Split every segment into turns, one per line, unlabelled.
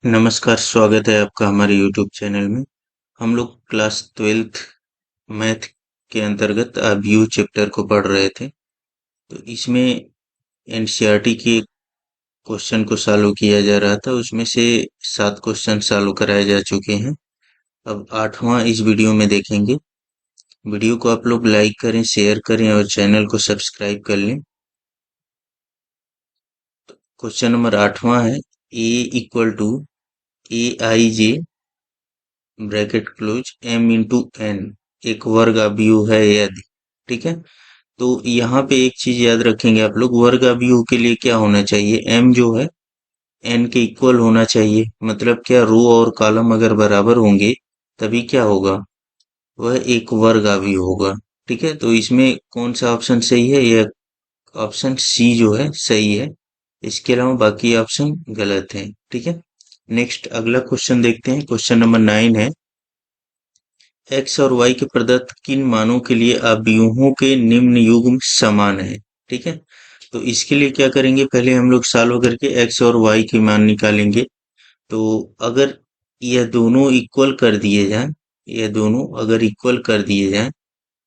नमस्कार, स्वागत है आपका हमारे यूट्यूब चैनल में। हम लोग क्लास 12th मैथ के अंतर्गत व्यू चैप्टर को पढ़ रहे थे। तो इसमें एनसीईआरटी के क्वेश्चन को सॉल्व किया जा रहा था। उसमें से 7 क्वेश्चन सॉल्व कराए जा चुके हैं। अब 8वां इस वीडियो में देखेंगे। वीडियो को आप लोग लाइक करें, शेयर करें और चैनल को सब्सक्राइब कर लें। क्वेश्चन नंबर 8वां है A equal to A I J bracket close m into N एक वर्ग अवयव है यदि। ठीक है, तो यहाँ पे एक चीज याद रखेंगे आप लोग, वर्ग अवयव के लिए क्या होना चाहिए, m जो है n के इक्वल होना चाहिए। मतलब क्या, रो और कॉलम अगर बराबर होंगे तभी क्या होगा, वह एक वर्ग अवयव होगा। ठीक है, तो इसमें कौन सा ऑप्शन सही है, यह ऑप्शन सी जो है सही है। इसके अलावा बाकी ऑप्शन गलत है। ठीक है, नेक्स्ट अगला क्वेश्चन देखते हैं। क्वेश्चन नंबर 9 है एक्स और वाई के प्रदत्त किन मानों के लिए अवयवों के निम्न युग्म समान है। ठीक है, तो इसके लिए क्या करेंगे, पहले हम लोग सॉल्व करके एक्स और वाई के मान निकालेंगे। तो अगर यह दोनों इक्वल कर दिए जाएं, यह दोनों अगर इक्वल कर दिए जाएं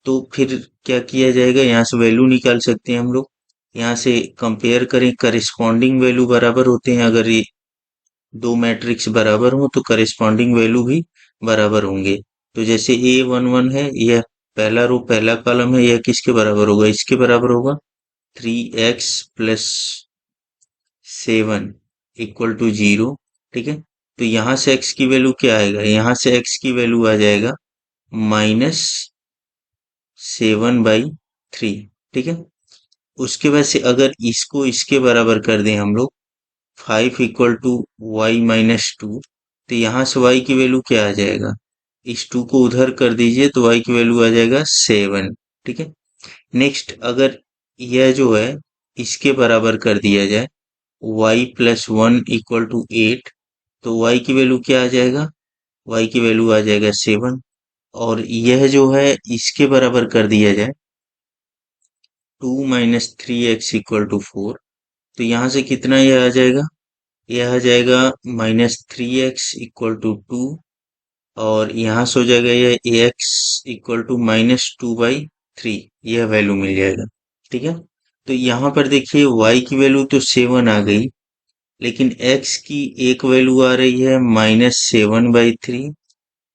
तो फिर क्या किया जाएगा, यहाँ से वैल्यू निकाल सकते हैं हम लोग। यहाँ से कंपेयर करें, करिस्पॉन्डिंग वैल्यू बराबर होते हैं। अगर ये दो मैट्रिक्स बराबर हो तो करिस्पॉन्डिंग वैल्यू भी बराबर होंगे। तो जैसे A11 है, यह पहला रो पहला कॉलम है, यह किसके बराबर होगा, इसके बराबर होगा 3x प्लस 7 इक्वल टू 0। ठीक है, तो यहाँ से x की वैल्यू क्या आएगा, यहाँ से x की वैल्यू आ जाएगा -7/3। ठीक है, उसके बाद से अगर इसको इसके बराबर कर दें हम लोग 5 इक्वल टू y-2, तो यहाँ से y की वैल्यू क्या आ जाएगा, इस 2 को उधर कर दीजिए तो y की वैल्यू आ जाएगा 7। ठीक है, नेक्स्ट अगर यह जो है इसके बराबर कर दिया जाए y+1 इक्वल टू 8, तो y की वैल्यू क्या आ जाएगा, y की वैल्यू आ जाएगा 7। और यह जो है इसके बराबर कर दिया जाए 2 - 3x इक्वल टू 4, तो यहाँ से कितना यह आ जाएगा, यह आ जाएगा -3x इक्वल टू 2। और यहाँ से हो जाएगा यह ax इक्वल टू -2/3, यह वैल्यू मिल जाएगा। ठीक है, तो यहाँ पर देखिए y की वैल्यू तो 7 आ गई, लेकिन x की एक वैल्यू आ रही है -7/3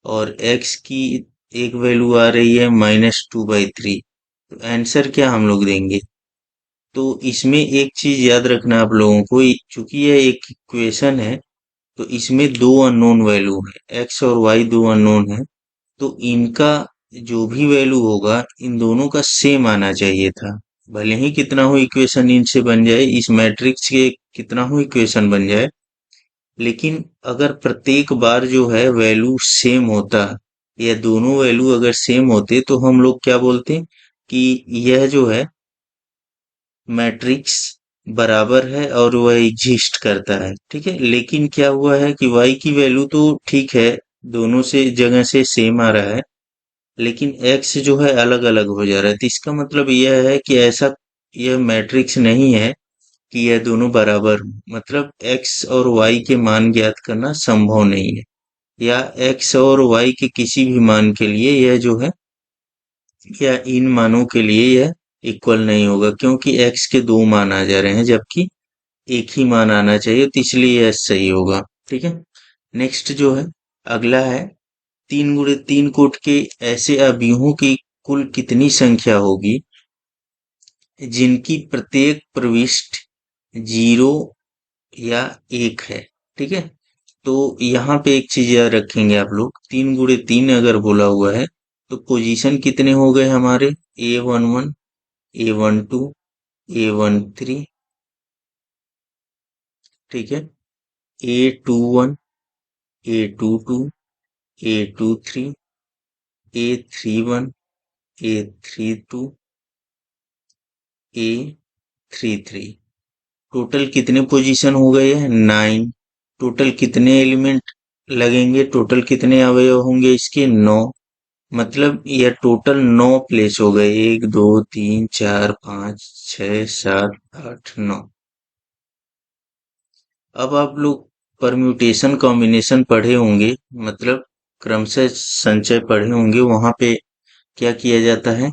और x की एक वैल्यू आ रही है -2/3। तो आंसर क्या हम लोग देंगे, तो इसमें एक चीज याद रखना आप लोगों को, चूंकि यह एक इक्वेशन है तो इसमें दो अननोन वैल्यू है, x और y दो अननोन है। तो इनका जो भी वैल्यू होगा इन दोनों का सेम आना चाहिए था। भले ही कितना हो इक्वेशन इनसे बन जाए, इस मैट्रिक्स के कितना हो इक्वेशन बन जाए, लेकिन अगर प्रत्येक बार जो है वैल्यू सेम होता या दोनों वैल्यू अगर सेम होते तो हम लोग क्या बोलते कि यह जो है मैट्रिक्स बराबर है और वह एग्जिस्ट करता है। ठीक है, लेकिन क्या हुआ है कि y की वैल्यू तो ठीक है, दोनों से जगह से सेम आ रहा है, लेकिन x जो है अलग अलग हो जा रहा है। तो इसका मतलब यह है कि ऐसा यह मैट्रिक्स नहीं है कि यह दोनों बराबर हो। मतलब x और y के मान ज्ञात करना संभव नहीं है, या x और y के किसी भी मान के लिए यह जो है, या इन मानों के लिए यह इक्वल नहीं होगा, क्योंकि x के दो मान आ जा रहे हैं जबकि एक ही मान आना चाहिए, तो इसलिए यह सही होगा। ठीक है, नेक्स्ट जो है अगला है 3 × 3 कोट के ऐसे अवयवों की कुल कितनी संख्या होगी जिनकी प्रत्येक प्रविष्ट 0 या 1 है। ठीक है, तो यहाँ पे एक चीज याद रखेंगे आप लोग, 3 × 3 अगर बोला हुआ है तो पोजीशन कितने हो गए हमारे, A11 A12 A13। ठीक है, A21 A22 A23 A31 A32 A33। Total कितने पोजीशन हो गए हैं, 9। टोटल कितने एलिमेंट लगेंगे, टोटल कितने अवयव होंगे इसके, 9। मतलब यह टोटल 9 प्लेस हो गए, 1 2 3 4 5 6 7 8 9। अब आप लोग परम्यूटेशन कॉम्बिनेशन पढ़े होंगे, मतलब क्रमशः संचय पढ़े होंगे, वहां पे क्या किया जाता है,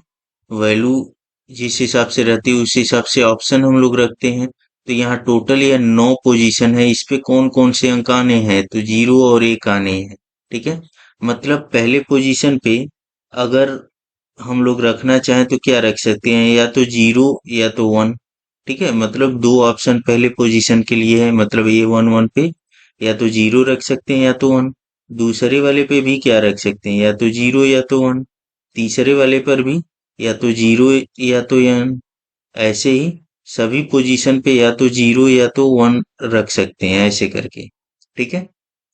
वैल्यू जिस हिसाब से रहती है उस हिसाब से ऑप्शन हम लोग रखते हैं। तो यहाँ टोटल या 9 पोजीशन है, इस पे कौन कौन से अंक आने हैं, तो 0 और 1 आने हैं। ठीक है, मतलब पहले पोजीशन पे अगर हम लोग रखना चाहें तो क्या रख सकते हैं, या तो 0 या तो 1। ठीक है, मतलब दो ऑप्शन पहले पोजीशन के लिए है, मतलब ये 1 1 पे या तो 0 रख सकते हैं या तो 1। दूसरे वाले पे भी क्या रख सकते हैं, या तो 0 या तो 1। तीसरे वाले पर भी या तो 0 या तो 1। ऐसे ही सभी पोजीशन पे या तो 0 या तो 1 रख सकते हैं, ऐसे करके। ठीक है,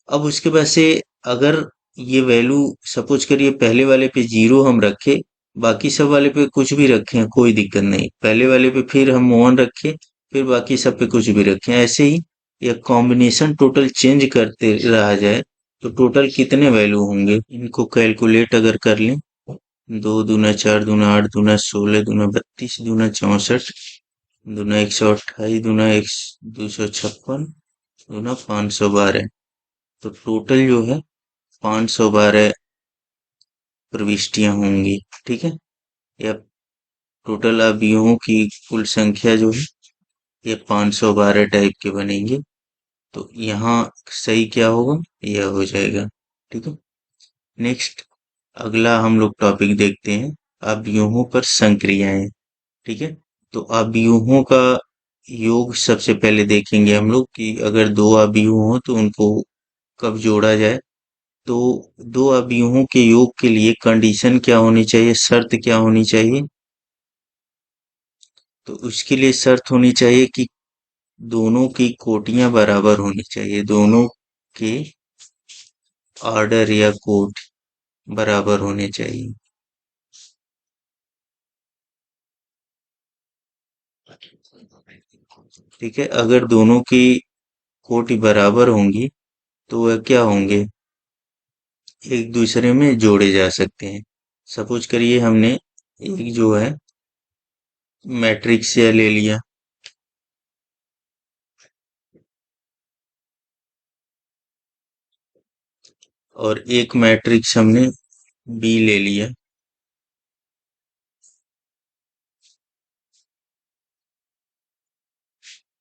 अब उसके बाद से अगर ये वैल्यू सपोज करिए पहले वाले पे 0 हम रखे, बाकी सब वाले पे कुछ भी रखें कोई दिक्कत नहीं, पहले वाले पे फिर हम 1 रखे, फिर बाकी सब पे कुछ भी रखें, ऐसे ही यह कॉम्बिनेशन टोटल चेंज करते रहा जाए तो टोटल कितने वैल्यू होंगे, इनको कैलकुलेट अगर कर लें। 2 दूना 4 दूना 8 दूना 16 दूना 32 दूना 64 दूना 128 दूना 256 दूना 512। तो टोटल जो है 512 प्रविष्टियां होंगी। ठीक है, या टोटल अवयवों की कुल संख्या जो है ये 512 टाइप के बनेंगे। तो यहाँ सही क्या होगा, यह हो जाएगा। ठीक है, नेक्स्ट अगला हम लोग टॉपिक देखते हैं, अवयवों पर संक्रियाएं। ठीक है, तो अवयवों का योग सबसे पहले देखेंगे हम लोग कि अगर दो अवयव हो तो उनको कब जोड़ा जाए। तो दो अवयवों के योग के लिए कंडीशन क्या होनी चाहिए, शर्त क्या होनी चाहिए, तो उसके लिए शर्त होनी चाहिए कि दोनों की कोटियां बराबर होनी चाहिए, दोनों के ऑर्डर या कोट बराबर होने चाहिए। ठीक है, अगर दोनों की कोटि बराबर होंगी तो वह क्या होंगे, एक दूसरे में जोड़े जा सकते हैं। सपोज करिए हमने एक जो है मैट्रिक्स या ले लिया, और एक मैट्रिक्स हमने बी ले लिया।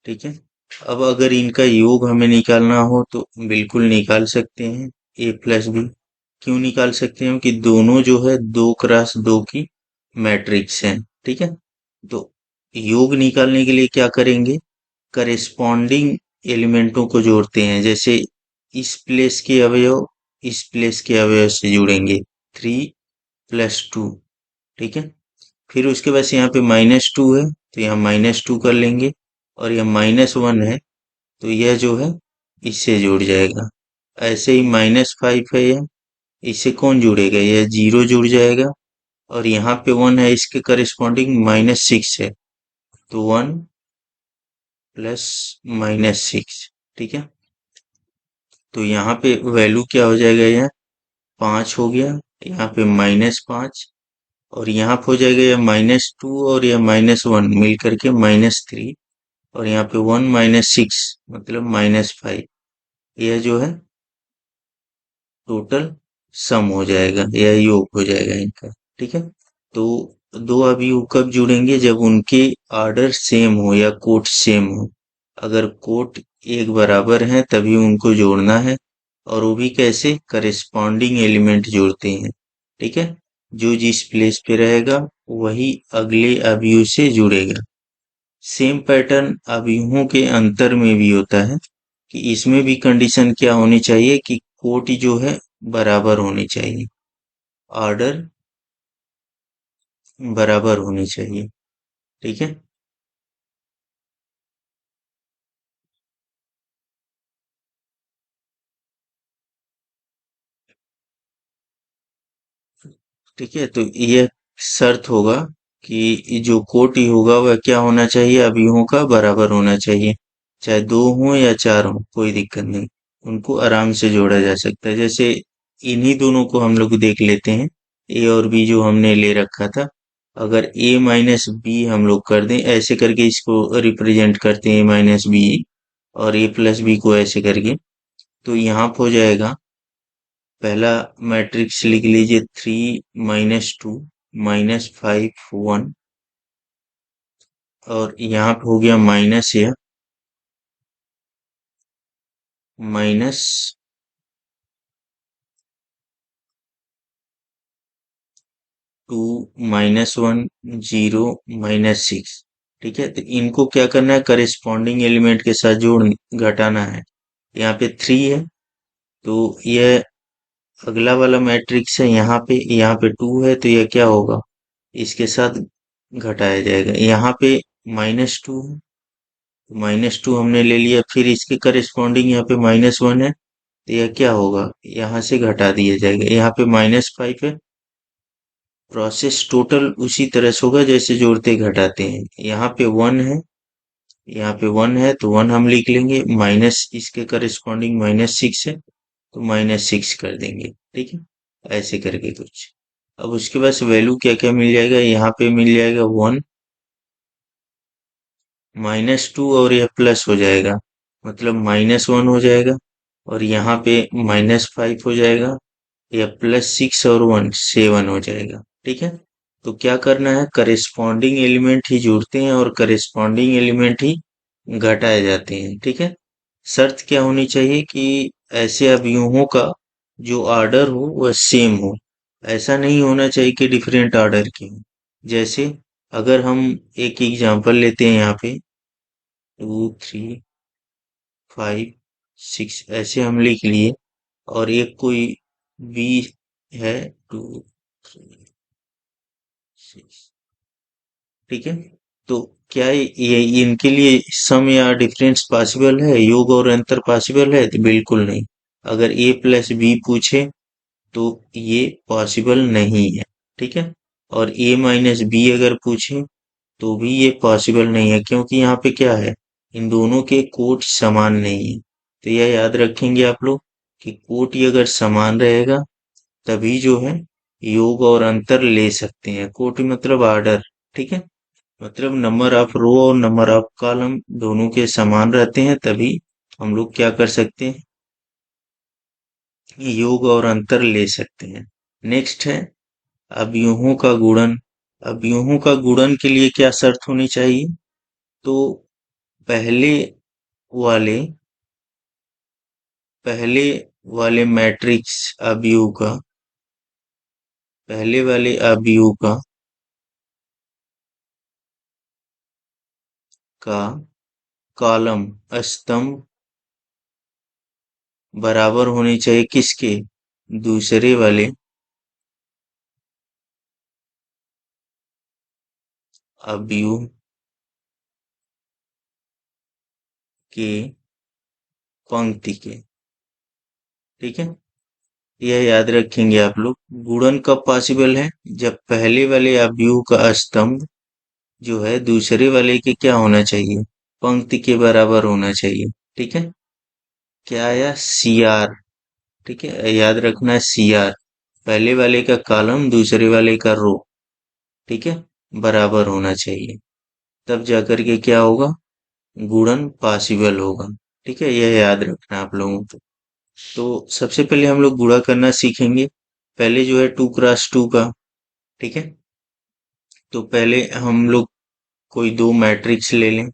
ठीक है, अब अगर इनका योग हमें निकालना हो तो बिल्कुल निकाल सकते हैं, ए प्लस बी। क्यों निकाल सकते हैं, कि दोनों जो है 2 x 2 की मैट्रिक्स हैं। ठीक है, तो योग निकालने के लिए क्या करेंगे, करेस्पॉन्डिंग एलिमेंटों को जोड़ते हैं, जैसे इस प्लेस के अवयव इस प्लेस के अवयव से जुड़ेंगे, 3 + 2। ठीक है, फिर उसके बाद से यहाँ पे -2 है तो यहाँ -2 कर लेंगे, और यह -1 है तो यह जो है इससे जुड़ जाएगा। ऐसे ही -5 है यह, इससे कौन जुड़ेगा, यह 0 जुड़ जाएगा, और यहाँ पे 1 है, इसके करेस्पॉन्डिंग -6 है, तो 1 + -6। ठीक है, तो यहाँ पे वैल्यू क्या हो जाएगा, यह 5 हो गया, यहाँ पे -5, और यहाँ पे हो जाएगा यह -2 और यह -1 मिल करके -3, और यहाँ पे 1 -6 मतलब -5। यह जो है टोटल सम हो जाएगा, यह योग हो जाएगा इनका। ठीक है, तो दो अवयव कब जुड़ेंगे, जब उनके ऑर्डर सेम हो या कोट सेम हो। अगर कोट एक बराबर है तभी उनको जोड़ना है, और वो भी कैसे, करेस्पॉन्डिंग एलिमेंट जोड़ते हैं। ठीक है, जो जिस प्लेस पे रहेगा वही अगले अवयव से जुड़ेगा। सेम पैटर्न अवयवों के अंतर में भी होता है, कि इसमें भी कंडीशन क्या होनी चाहिए, कि कोटि जो है बराबर होनी चाहिए, ऑर्डर बराबर होनी चाहिए। ठीक है, ठीक है, तो यह शर्त होगा कि जो कोटि होगा वह क्या होना चाहिए, अवयवों का बराबर होना चाहिए, चाहे दो हो या चार हो कोई दिक्कत नहीं, उनको आराम से जोड़ा जा सकता है। जैसे इन्हीं दोनों को हम लोग देख लेते हैं, ए और बी जो हमने ले रखा था, अगर a - b हम लोग कर दें, ऐसे करके इसको रिप्रेजेंट करते हैं a - b, और a + b को ऐसे करके, तो यहाँ पे हो जाएगा, पहला मैट्रिक्स लिख लीजिए 3 - 2 - 5 1, और यहाँ पे हो गया माइनस या माइनस 2 - 1 0 - 6। ठीक है, तो इनको क्या करना है, करेस्पॉन्डिंग एलिमेंट के साथ जोड़ घटाना है। यहाँ पे 3 है, तो यह अगला वाला मैट्रिक्स है, यहाँ पे 2 है, तो यह क्या होगा, इसके साथ घटाया जाएगा। यहाँ पे -2 है, -2 हमने ले लिया, फिर इसके करेस्पॉन्डिंग यहाँ पे -1 है, तो यह क्या होगा, यहाँ से घटा दिया जाएगा। यहाँ पे -5 है, प्रोसेस टोटल उसी तरह से होगा जैसे जोड़ते घटाते हैं। यहाँ पे 1 है, यहाँ पे 1 है, तो 1 हम लिख लेंगे, माइनस इसके करस्पॉन्डिंग -6 है, तो -6 कर देंगे। ठीक है, ऐसे करके कुछ। अब उसके बाद वैल्यू क्या क्या मिल जाएगा, यहाँ पे मिल जाएगा 1 -2, और यह प्लस हो जाएगा, मतलब -1 हो जाएगा, और यहाँ पे -5 हो जाएगा, या +6 और 1 7 हो जाएगा। ठीक है, तो क्या करना है, करेस्पॉन्डिंग एलिमेंट ही जोड़ते हैं और करेस्पॉन्डिंग एलिमेंट ही घटाए जाते हैं। ठीक है, शर्त क्या होनी चाहिए कि ऐसे अवयवों का जो ऑर्डर हो वह सेम हो। ऐसा नहीं होना चाहिए कि डिफरेंट ऑर्डर के हो। जैसे अगर हम एक एग्जांपल लेते हैं, यहाँ पे 2 3 5 6 ऐसे हम लिख लिए, और एक कोई बी है 2 3 6। ठीक है, तो क्या ये इनके लिए सम या डिफरेंस पॉसिबल है, योग और अंतर पॉसिबल है, तो बिल्कुल नहीं। अगर a+b पूछे तो ये पॉसिबल नहीं है। ठीक है, और a-b अगर पूछे तो भी ये पॉसिबल नहीं है, क्योंकि यहाँ पे क्या है, इन दोनों के कोट समान नहीं है। तो यह याद रखेंगे आप लोग कि कोट ही अगर समान रहेगा तभी जो है योग और अंतर ले सकते हैं। कोट मतलब ऑर्डर। ठीक है, मतलब नंबर ऑफ रो और नंबर ऑफ कॉलम दोनों के समान रहते हैं, तभी हम लोग क्या कर सकते हैं, योग और अंतर ले सकते हैं। नेक्स्ट है अवयवों का गुणन। अवयवों का गुणन के लिए क्या शर्त होनी चाहिए, तो पहले वाले पहले वाले मैट्रिक्स अवयव का पहले वाले अवयव का कॉलम स्तंभ बराबर होने चाहिए किसके, दूसरे वाले अवयव के पंक्ति के। ठीक है, यह याद रखेंगे आप लोग। गुणन कब पॉसिबल है, जब पहले वाले अवयव का स्तंभ जो है दूसरे वाले के क्या होना चाहिए, पंक्ति के बराबर होना चाहिए। ठीक है, क्या आया, CR। ठीक है, याद रखना है CR, पहले वाले का कॉलम दूसरे वाले का रो, ठीक है, बराबर होना चाहिए, तब जाकर के क्या होगा, गुणन पॉसिबल होगा। ठीक है, यह याद रखना आप लोगों को। तो सबसे पहले हम लोग गुणा करना सीखेंगे। पहले जो है 2 × 2 का। ठीक है, तो पहले हम लोग कोई दो मैट्रिक्स ले लें,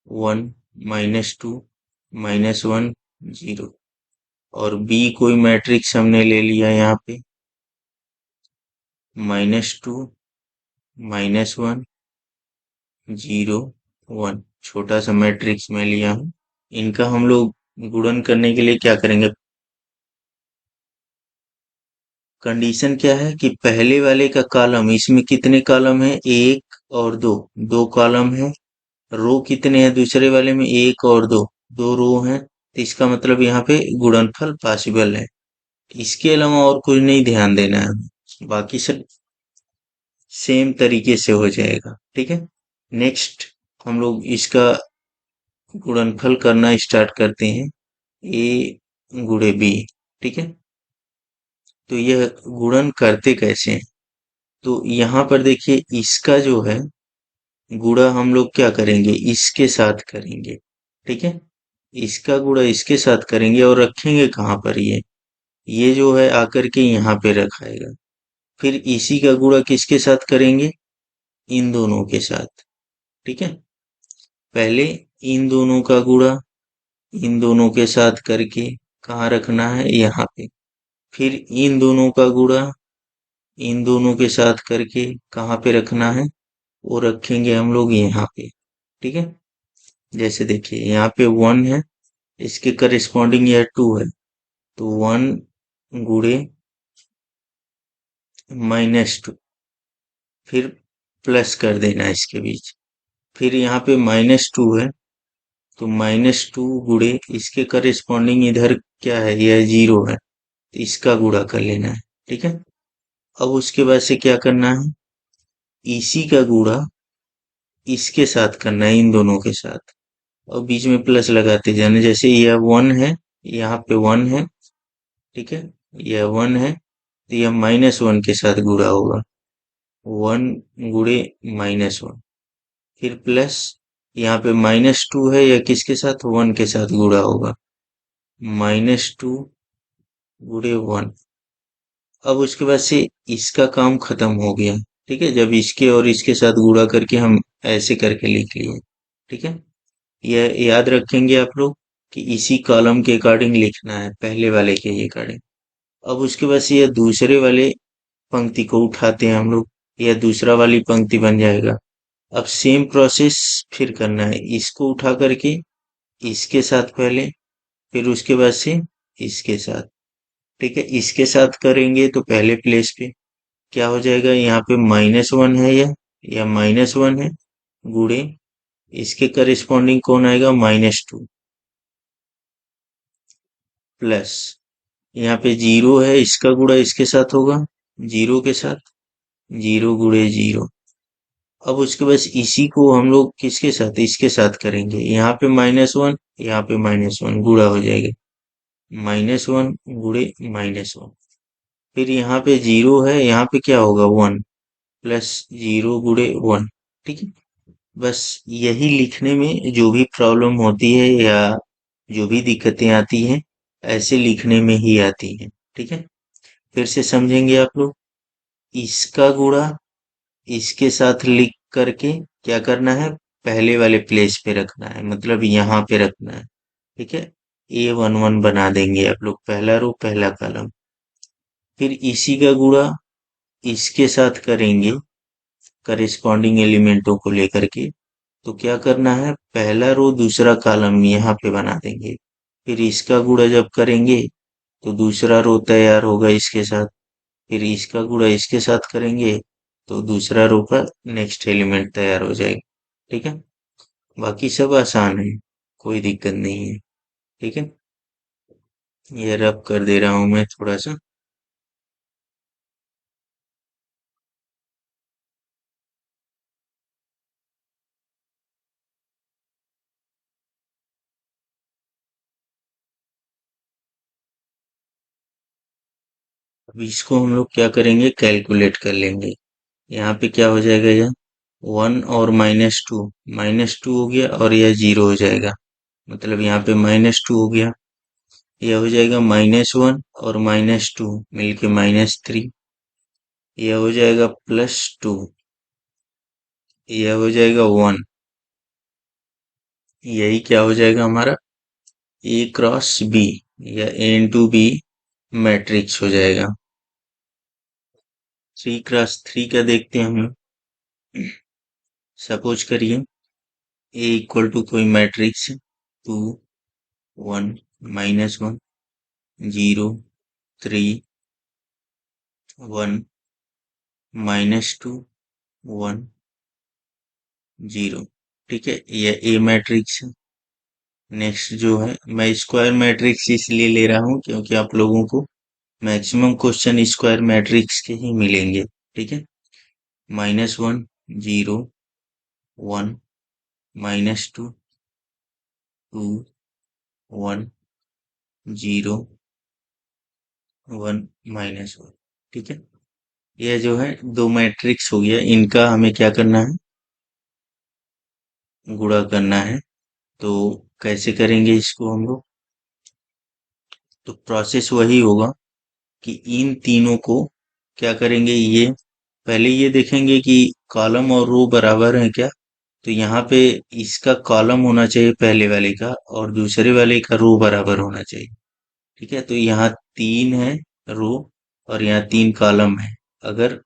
1 - 2 - 1 0, और बी कोई मैट्रिक्स हमने ले लिया यहाँ पे, -2 -1 0 1, छोटा सा मैट्रिक्स मैं लिया हूँ। इनका हम लोग गुणन करने के लिए क्या करेंगे, कंडीशन क्या है कि पहले वाले का कॉलम, इसमें कितने कॉलम है, एक और दो, दो कॉलम है। रो कितने हैं दूसरे वाले में, एक और दो, दो रो हैं, तो इसका मतलब यहाँ पे गुणनफल पॉसिबल है। इसके अलावा और कुछ नहीं ध्यान देना है, बाकी सब सेम तरीके से हो जाएगा। ठीक है, नेक्स्ट हम लोग इसका गुणनफल करना स्टार्ट करते हैं, a×b। ठीक है, तो यह गुणन करते कैसे हैं, तो यहाँ पर देखिए, इसका जो है गुणा हम लोग क्या करेंगे, इसके साथ करेंगे। ठीक है, इसका गुणा इसके साथ करेंगे और रखेंगे कहाँ पर ये जो है आकर के यहाँ पे रखाएगा। फिर इसी का गुणा किसके साथ करेंगे, इन दोनों के साथ। ठीक है, पहले इन दोनों का गुणा इन दोनों के साथ करके कहाँ रखना है, यहाँ पे। फिर इन दोनों का गुणा इन दोनों के साथ करके कहाँ पे रखना है, वो रखेंगे हम लोग यहाँ पे। ठीक है, जैसे देखिए यहाँ पे 1 है, इसके करिस्पॉन्डिंग यह 2 है, तो 1 गुणे -2, फिर प्लस कर देना इसके बीच। फिर यहाँ पे -2 है, तो -2 गुणे इसके करिस्पॉन्डिंग इधर क्या है, यह 0 है, तो इसका गुणा कर लेना है। ठीक है, अब उसके बाद से क्या करना है, इसी का गुणा इसके साथ करना है, इन दोनों के साथ, और बीच में प्लस लगाते जाना। जैसे यह 1 है, यहाँ पे 1 है। ठीक है, यह 1 है, तो यह -1 के साथ गुणा होगा, 1 गुणे -1। फिर प्लस, यहाँ पे -2 है, यह किसके साथ, 1 के साथ गुणा होगा, -2 गुणे 1। अब उसके बाद से इसका काम खत्म हो गया। ठीक है, जब इसके और इसके साथ गुणा करके हम ऐसे करके लिख लिए। ठीक है, यह याद रखेंगे आप लोग कि इसी कॉलम के अकॉर्डिंग लिखना है, पहले वाले के अकॉर्डिंग। अब उसके बाद से यह दूसरे वाले पंक्ति को उठाते हैं हम लोग, यह दूसरा वाली पंक्ति बन जाएगा। अब सेम प्रोसेस फिर करना है, इसको उठा करके इसके साथ पहले, फिर उसके बाद से इसके साथ। ठीक है, इसके साथ करेंगे तो पहले प्लेस पे क्या हो जाएगा, यहाँ पे -1 है, या -1 है, गुणे इसके करिस्पॉन्डिंग कौन आएगा, -2, प्लस यहाँ पे 0 है, इसका गुणा इसके साथ होगा, 0 के साथ, 0 गुणे 0। अब उसके बाद इसी को हम लोग किसके साथ, इसके साथ करेंगे, यहाँ पे -1, यहाँ पे -1 गुणा हो जाएगा, -1 गुणे -1। फिर यहाँ पे 0 है, यहाँ पे क्या होगा, 1, प्लस 0 गुणे 1। ठीक है, बस यही लिखने में जो भी प्रॉब्लम होती है या जो भी दिक्कतें आती हैं, ऐसे लिखने में ही आती हैं। ठीक है, फिर से समझेंगे आप लोग, इसका गुणा इसके साथ लिख करके क्या करना है, पहले वाले प्लेस पे रखना है, मतलब यहाँ पे रखना है। ठीक है, A11 बना देंगे आप लोग, पहला रो पहला कॉलम। फिर इसी का गुणा इसके साथ करेंगे, करिस्पॉन्डिंग एलिमेंटों को लेकर के। तो क्या करना है, पहला रो दूसरा कॉलम यहाँ पे बना देंगे। फिर इसका गुणा जब करेंगे तो दूसरा रो तैयार होगा इसके साथ। फिर इसका गुणा इसके साथ करेंगे तो दूसरा रो का नेक्स्ट एलिमेंट तैयार हो जाएगा। ठीक है, बाकी सब आसान है, कोई दिक्कत नहीं है। ठीक है, ये रब कर दे रहा हूं मैं थोड़ा सा। अब इसको हम लोग क्या करेंगे, कैलकुलेट कर लेंगे। यहाँ पे क्या हो जाएगा, यह 1 और -2, -2 हो गया और यह 0 हो जाएगा, मतलब यहाँ पे -2 हो गया। यह हो जाएगा -1 और -2 मिलके -3। यह हो जाएगा +2, यह हो जाएगा 1। यही क्या हो जाएगा हमारा A×B या A×B मैट्रिक्स हो जाएगा। 3×3 का देखते हैं हम लोग। सपोज करिए A = कोई मैट्रिक्स 2 1 -1 0 3 1 -2 1 0। ठीक है, यह ए मैट्रिक्स है। नेक्स्ट जो है, मैं स्क्वायर मैट्रिक्स इसलिए ले रहा हूं क्योंकि आप लोगों को मैक्सिमम क्वेश्चन स्क्वायर मैट्रिक्स के ही मिलेंगे। ठीक है, -1 0 1 -2 2 1 0 1 -1। ठीक है, यह जो है दो मैट्रिक्स हो गया, इनका हमें क्या करना है, गुणा करना है। तो कैसे करेंगे इसको हम लोग? तो प्रोसेस वही होगा कि इन तीनों को क्या करेंगे, ये पहले ये देखेंगे कि कॉलम और रो बराबर है क्या। तो यहाँ पे इसका कॉलम होना चाहिए पहले वाले का, और दूसरे वाले का रो बराबर होना चाहिए। ठीक है, तो यहाँ 3 है रो और यहाँ 3 कॉलम है। अगर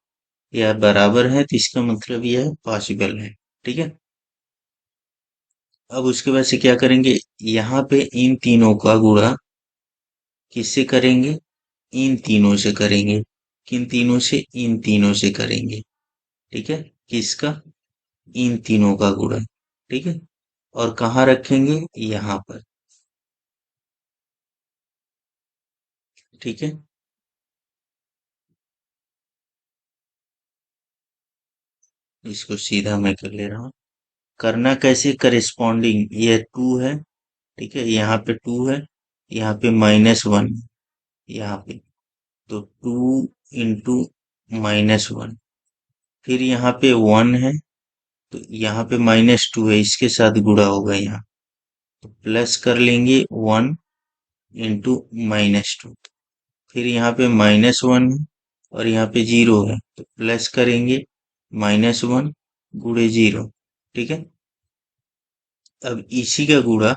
यह बराबर है तो इसका मतलब यह पॉसिबल है। ठीक है, अब उसके बाद से क्या करेंगे, यहाँ पे इन तीनों का गुणा किससे करेंगे, इन तीनों से करेंगे। किन तीनों से, इन तीनों से करेंगे। ठीक है, किसका, इन तीनों का गुणा। ठीक है, और कहाँ रखेंगे, यहाँ पर। ठीक है, इसको सीधा मैं कर ले रहा हूँ। करना कैसे, करेस्पॉन्डिंग, ये 2 है। ठीक है, यहाँ पे 2 है, यहाँ पे -1, यहाँ पे, तो 2 इंटू -1। फिर यहाँ पे 1 है, तो यहाँ पे -2 है, इसके साथ गुणा होगा यहाँ, तो प्लस कर लेंगे 1 इंटू -2। फिर यहाँ पे -1 है और यहाँ पे 0 है, तो प्लस करेंगे -1 गुणे 0। ठीक है, अब इसी का गुणा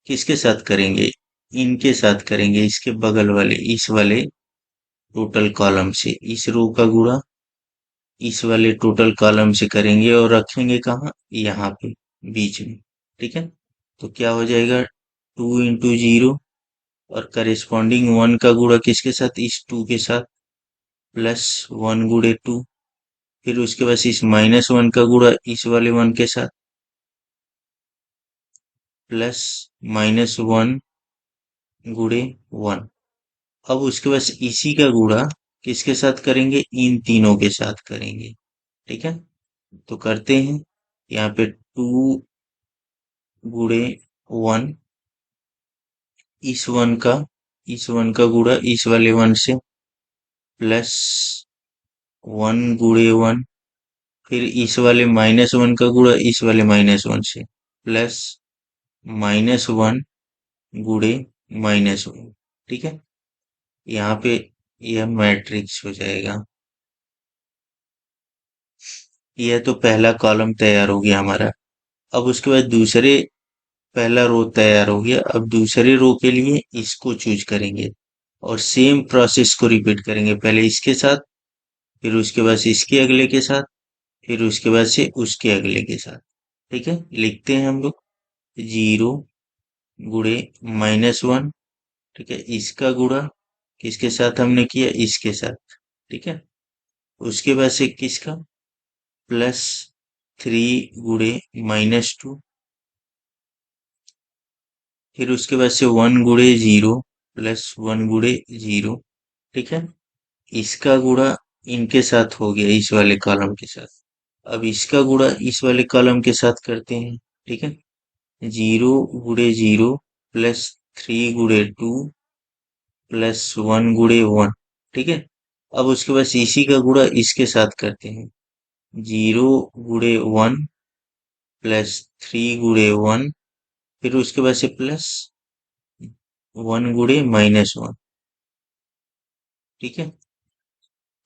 किसके साथ करेंगे, इनके साथ करेंगे, इसके बगल वाले, इस वाले टोटल कॉलम से। इस रो का गुणा इस वाले टोटल कॉलम से करेंगे और रखेंगे कहाँ, यहाँ पे बीच में। ठीक है, तो क्या हो जाएगा, 2 इंटू 0 और करेस्पॉन्डिंग 1 का गुणा किसके साथ, इस 2 के साथ, प्लस 1 गुणे 2। फिर उसके बाद इस -1 का गुणा इस वाले 1 के साथ, प्लस -1 गुणे 1। अब उसके बाद इसी का गुणा किसके साथ करेंगे, इन तीनों के साथ करेंगे। ठीक है, तो करते हैं, यहाँ पे 2 गुणे 1, इस वन का गुणा इस वाले 1 से, प्लस 1 गुणे 1। फिर इस वाले -1 का गुणा इस वाले -1 से, प्लस -1 गुणे -1। ठीक है, यहाँ पे यह मैट्रिक्स हो जाएगा। यह तो पहला कॉलम तैयार हो गया हमारा। अब उसके बाद दूसरे, पहला रो तैयार हो गया, अब दूसरे रो के लिए इसको चूज करेंगे और सेम प्रोसेस को रिपीट करेंगे, पहले इसके साथ, फिर उसके बाद से इसके अगले के साथ, फिर उसके बाद से उसके अगले के साथ। ठीक है, लिखते हैं हम लोग, 0 गुणे -1। ठीक है, इसका गुणा किसके साथ हमने किया, इसके साथ। ठीक है, उसके बाद से किसका, प्लस 3 गुणे -2। फिर उसके बाद से 1 गुणे 0, प्लस 1 गुणे 0। ठीक है, इसका गुणा इनके साथ हो गया, इस वाले कॉलम के साथ। अब इसका गुणा इस वाले कॉलम के साथ करते हैं। ठीक है, 0 गुणे 0, प्लस 3 गुणे 2, प्लस 1 गुणे 1। ठीक है, अब उसके बाद इसी का गुणा इसके साथ करते हैं, 0 गुणे 1, प्लस 3 गुणे 1। फिर उसके बाद से प्लस 1 गुणे -1। ठीक है,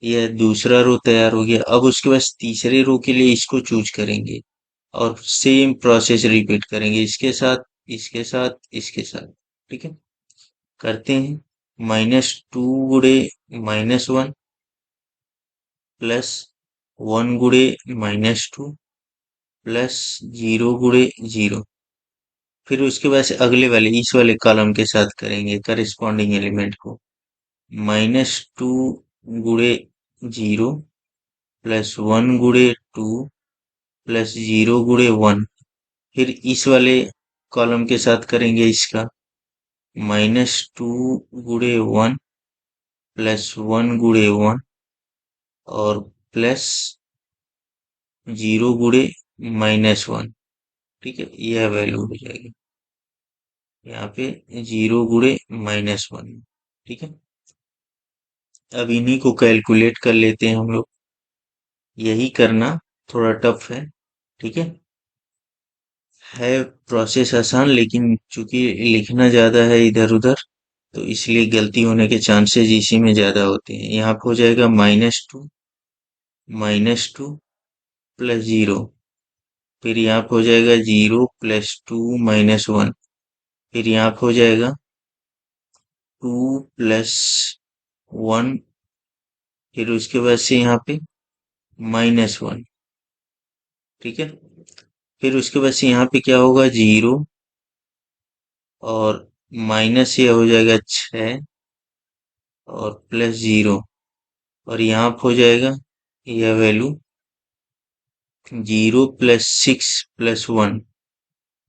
यह दूसरा रो तैयार हो गया। अब उसके बाद तीसरे रो के लिए इसको चूज करेंगे और सेम प्रोसेस रिपीट करेंगे, इसके साथ, इसके साथ, इसके साथ। ठीक है, करते हैं, -2 गुणे -1, प्लस 1 गुणे -2, प्लस 0 गुणे 0। फिर उसके बाद से अगले वाले, इस वाले कॉलम के साथ करेंगे करेस्पॉन्डिंग एलिमेंट को, -2 गुणे 0, प्लस 1 गुणे 2, प्लस 0 गुणे 1। फिर इस वाले कॉलम के साथ करेंगे इसका, -2 गुणे 1, प्लस 1 गुणे 1, और प्लस 0 गुणे -1। ठीक है, यह वैल्यू हो जाएगी यहाँ पे, 0 गुणे -1। ठीक है, अब इन्हीं को कैलकुलेट कर लेते हैं हम लोग। यही करना थोड़ा टफ है। ठीक है, है प्रोसेस आसान, लेकिन चूंकि लिखना ज्यादा है इधर उधर, तो इसलिए गलती होने के चांसेस इसी में ज्यादा होते हैं। यहाँ पे हो जाएगा -2 प्लस जीरो, फिर यहाँ पे हो जाएगा 0 + 2 - 1, फिर यहाँ पे हो जाएगा 2 + 1, फिर उसके बाद से यहाँ पे -1। ठीक है, फिर उसके बाद से यहाँ पे क्या होगा, 0, और माइनस ये हो जाएगा 6, और प्लस 0, और यहाँ पे हो जाएगा यह वैल्यू 0 + 6 + 1,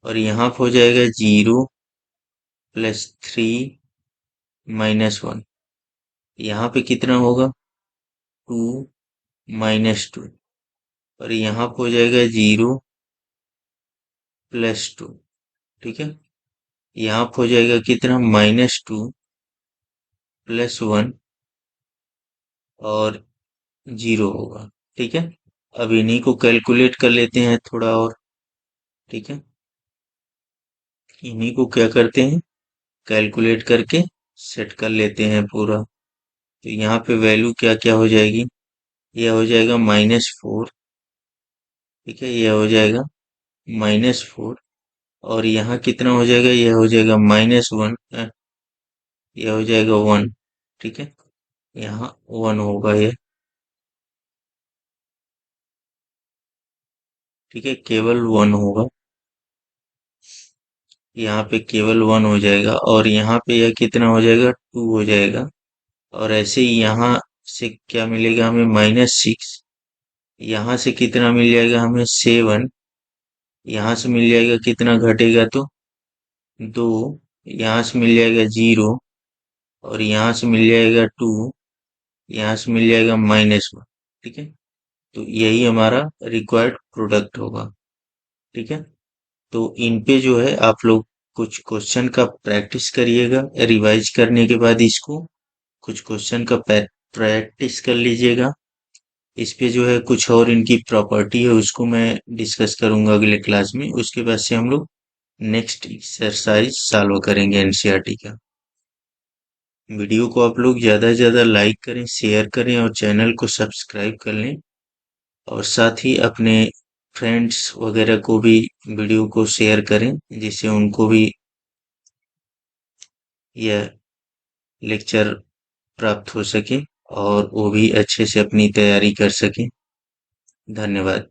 और यहाँ पे हो जाएगा 0 + 3 - 1। यहाँ पे कितना होगा, 2 - 2, और यहाँ पे हो जाएगा 0 + 2। ठीक है, यहाँ पे हो जाएगा कितना, -2 + 1, और 0 होगा। ठीक है, अब इन्हीं को कैलकुलेट कर लेते हैं थोड़ा और। ठीक है, इन्हीं को क्या करते हैं, कैलकुलेट करके सेट कर लेते हैं पूरा। तो यहाँ पे वैल्यू क्या क्या हो जाएगी, यह हो जाएगा -4। ठीक है, यह हो जाएगा -4, और यहाँ कितना हो जाएगा, यह हो जाएगा -1, यह हो जाएगा 1। ठीक है, यहाँ 1 होगा ये। ठीक है, केवल 1 होगा, यहाँ पे केवल 1 हो जाएगा, और यहाँ पे यह कितना हो जाएगा, 2 हो जाएगा। और ऐसे ही यहाँ से क्या मिलेगा हमें, -6, यहाँ से कितना मिल जाएगा हमें, 7, यहाँ से मिल जाएगा कितना घटेगा, तो 2, यहाँ से मिल जाएगा 0, और यहाँ से मिल जाएगा 2, यहाँ से मिल जाएगा -1। ठीक है, तो यही हमारा रिक्वायर्ड प्रोडक्ट होगा। ठीक है, तो इन पे जो है आप लोग कुछ क्वेश्चन का प्रैक्टिस करिएगा, रिवाइज करने के बाद इसको कुछ क्वेश्चन का प्रैक्टिस कर लीजिएगा। इस पे जो है कुछ और इनकी प्रॉपर्टी है, उसको मैं डिस्कस करूंगा अगले क्लास में। उसके बाद से हम लोग नेक्स्ट एक्सरसाइज सॉल्व करेंगे एनसीईआरटी का। वीडियो को आप लोग ज्यादा से ज्यादा लाइक करें, शेयर करें, और चैनल को सब्सक्राइब कर लें, और साथ ही अपने फ्रेंड्स वगैरह को भी वीडियो को शेयर करें, जिससे उनको भी यह लेक्चर प्राप्त हो सके, और वो भी अच्छे से अपनी तैयारी कर सके। धन्यवाद।